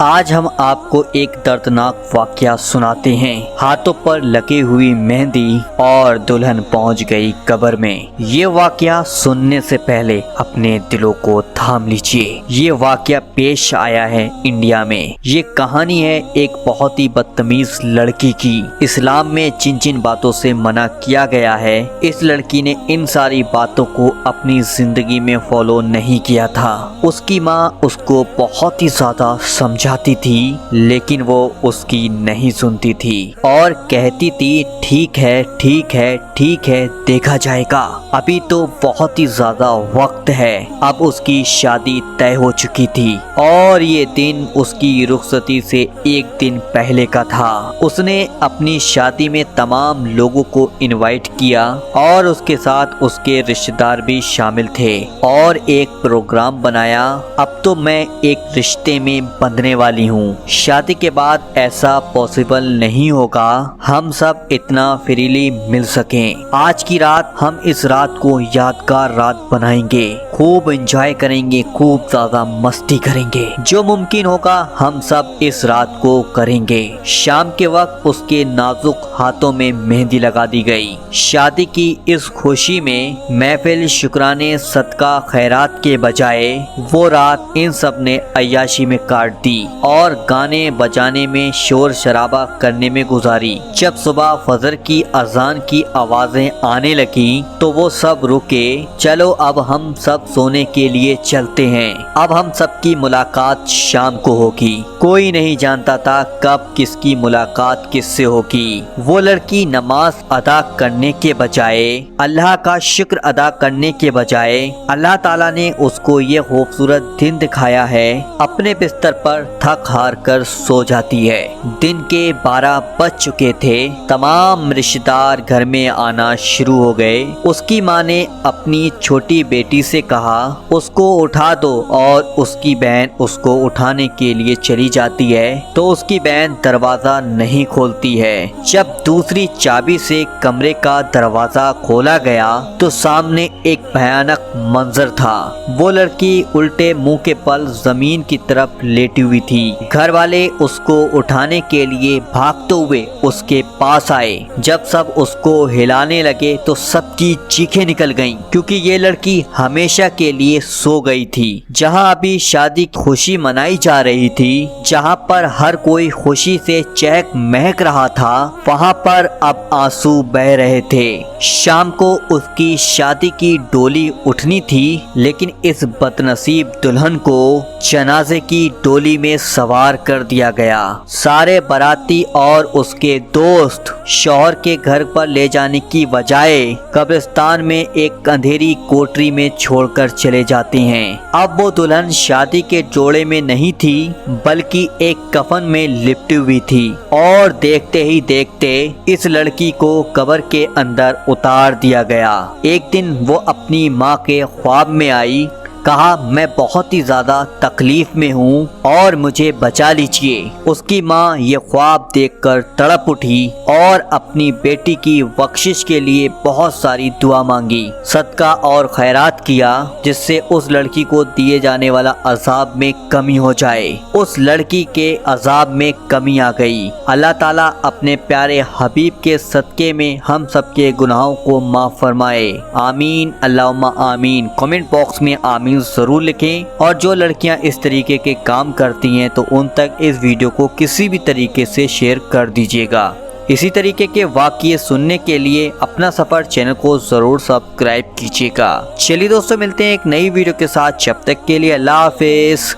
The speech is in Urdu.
آج ہم آپ کو ایک دردناک واقعہ سناتے ہیں۔ ہاتھوں پر لگی ہوئی مہندی اور دلہن پہنچ گئی قبر میں۔ یہ واقعہ سننے سے پہلے اپنے دلوں کو تھام لیجیے۔ یہ واقعہ پیش آیا ہے انڈیا میں۔ یہ کہانی ہے ایک بہت ہی بدتمیز لڑکی کی۔ اسلام میں جن جن باتوں سے منع کیا گیا ہے، اس لڑکی نے ان ساری باتوں کو اپنی زندگی میں فالو نہیں کیا تھا۔ اس کی ماں اس کو بہت ہی زیادہ سمجھاتی تھی، لیکن وہ اس کی نہیں سنتی تھی اور کہتی تھی ٹھیک ہے ٹھیک ہے ٹھیک ہے، دیکھا جائے گا، ابھی تو بہت ہی زیادہ وقت ہے۔ اب اس کی شادی طے ہو چکی تھی اور یہ دن اس کی رخصتی سے ایک دن پہلے کا تھا۔ اس نے اپنی شادی میں تمام لوگوں کو انوائٹ کیا اور اس کے ساتھ اس کے رشتہ دار بھی شامل تھے اور ایک پروگرام بنایا۔ اب تو میں ایک رشتے میں بندھنے والی ہوں، شادی کے بعد ایسا پاسبل نہیں ہوگا ہم سب اتنا فریلی مل سکیں۔ آج کی رات ہم اس رات کو یادگار رات بنائیں گے، خوب انجوائے کریں گے، خوب زیادہ مستی کریں گے، جو ممکن ہوگا ہم سب اس رات کو کریں گے۔ شام کے وقت اس کے نازک ہاتھوں میں مہندی لگا دی گئی۔ شادی کی اس خوشی میں محفل شکرانے صدقہ خیرات کے بجائے وہ رات ان سب نے عیاشی میں کاٹ دی اور گانے بجانے میں شور شرابہ کرنے میں گزاری۔ جب صبح فجر کی اذان کی آوازیں آنے لگیں تو وہ سب رکے۔ چلو اب ہم سب سونے کے لیے چلتے ہیں، اب ہم سب کی ملاقات شام کو ہوگی۔ کوئی نہیں جانتا تھا کب کس کی ملاقات کس سے ہوگی۔ وہ لڑکی نماز ادا کرنے کے بجائے، اللہ کا شکر ادا کرنے کے بجائے، اللہ تعالیٰ نے اس کو یہ خوبصورت دن دکھایا ہے، اپنے بستر پر تھک ہار کر سو جاتی ہے۔ دن کے 12 بج چکے تھے، تمام رشتہ دار گھر میں آنا شروع ہو گئے۔ اس کی ماں نے اپنی چھوٹی بیٹی سے کہا اس کو اٹھا دو اور اس کی بہن اس کو اٹھانے کے لیے چلی جاتی ہے تو اس کی بہن دروازہ نہیں کھولتی ہے۔ جب دوسری چابی سے کمرے کا دروازہ کھولا گیا تو سامنے ایک بھیانک منظر تھا۔ وہ لڑکی الٹے منہ کے پل زمین کی طرف لیٹی ہوئی تھی۔ گھر والے اس کو اٹھانے کے لیے بھاگتے ہوئے اس کے پاس آئے۔ جب سب اس کو ہلانے لگے تو سب کی چیخیں نکل گئیں، کیونکہ یہ لڑکی ہمیشہ کے لیے سو گئی تھی۔ جہاں ابھی شادی کی خوشی منائی جا رہی تھی، جہاں پر ہر کوئی خوشی سے چہک مہک رہا تھا، وہاں پر اب آنسو بہ رہے تھے۔ شام کو اس کی شادی کی ڈولی اٹھنی تھی، لیکن اس بدنصیب دلہن کو جنازے کی ڈولی میں سوار کر دیا گیا۔ سارے باراتی اور اس کے دوست شوہر کے گھر پر لے جانے کی بجائے قبرستان میں ایک اندھیری کوٹری میں چھوڑ کر چلے جاتے ہیں۔ اب وہ دلہن شادی کے جوڑے میں نہیں تھی، بلکہ ایک کفن میں لپٹی ہوئی تھی اور دیکھتے ہی دیکھتے اس لڑکی کو قبر کے اندر اتار دیا گیا۔ ایک دن وہ اپنی ماں کے خواب میں آئی، کہا میں بہت ہی زیادہ تکلیف میں ہوں اور مجھے بچا لیجیے۔ اس کی ماں یہ خواب دیکھ کر تڑپ اٹھی اور اپنی بیٹی کی بخشش کے لیے بہت ساری دعا مانگی، صدقہ اور خیرات کیا، جس سے اس لڑکی کو دیے جانے والا عذاب میں کمی ہو جائے۔ اس لڑکی کے عذاب میں کمی آ گئی۔ اللہ تعالیٰ اپنے پیارے حبیب کے صدقے میں ہم سب کے گناہوں کو معاف فرمائے، آمین اللہم آمین۔ کمنٹ باکس میں آمین ضرور لکھیں، اور جو لڑکیاں اس طریقے کے کام کرتی ہیں تو ان تک اس ویڈیو کو کسی بھی طریقے سے شیئر کر دیجیے گا۔ اسی طریقے کے واقعے سننے کے لیے اپنا سفر چینل کو ضرور سبسکرائب کیجیے گا۔ چلیے دوستو، ملتے ہیں ایک نئی ویڈیو کے ساتھ، جب تک کے لیے اللہ حافظ۔